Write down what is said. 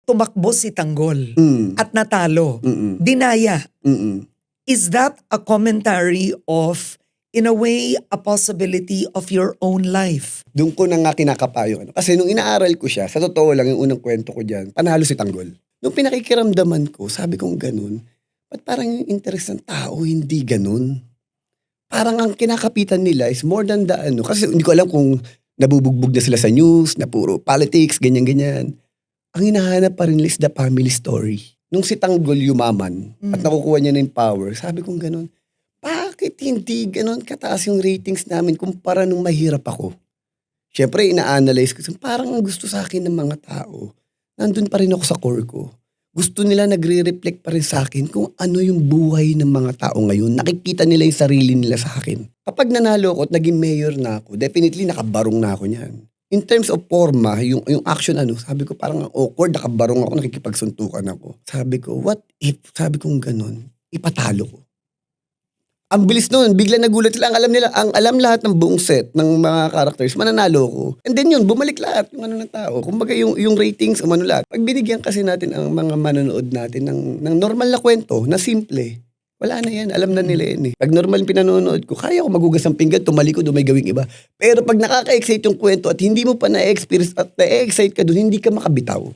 tumakbo si Tanggol at Mm. natalo. Mm. Dinaya. Mm. Is that a commentary of, in a way, a possibility of your own life? Doon ko na nga kinakapayo. Kasi nung inaaral ko siya, sa totoo lang yung unang kwento ko dyan, panalo si Tanggol. Nung pinakikiramdaman ko, sabi kong ganun, ba't parang yung interest ng tao hindi ganun? Parang ang kinakapitan nila is more than the ano. Kasi hindi ko alam kung nabubugbog na sila sa news, na puro politics, ganyan-ganyan. Ang hinahanap pa rin is the family story. Nung si Tanggol yumaman at nakukuha niya na yung power, sabi kong ganun, bakit hindi ganun kataas yung ratings namin kumpara nung mahirap ako? Siyempre, ina-analyze ko, parang ang gusto sa akin ng mga tao, nandun pa rin ako sa core ko. Gusto nila nagre-reflect pa rin sa akin kung ano yung buhay ng mga tao ngayon. Nakikita nila yung sarili nila sa akin. Kapag nanalo ako at naging mayor na ako, definitely nakabarong na ako niyan. In terms of forma, yung action sabi ko parang awkward, nakabarong ako, nakikipagsuntukan ako. Sabi ko, what if, sabi kong ganun, ipatalo ko. Ang bilis nun, bigla nagulat sila, ang alam lahat ng buong set ng mga characters, mananalo ko. And then yun, bumalik lahat yung ng tao. Kumbaga yung ratings, lahat. Pag binigyan kasi natin ang mga manonood natin ng normal na kwento, na simple, wala na yan, alam na nila yan eh. Pag normal yung pinanonood ko, kaya ko magugas ng pinggan, tumalikod o may gawing iba. Pero pag nakaka-excite yung kwento at hindi mo pa na-experience at na-excite ka doon, hindi ka makabitaw.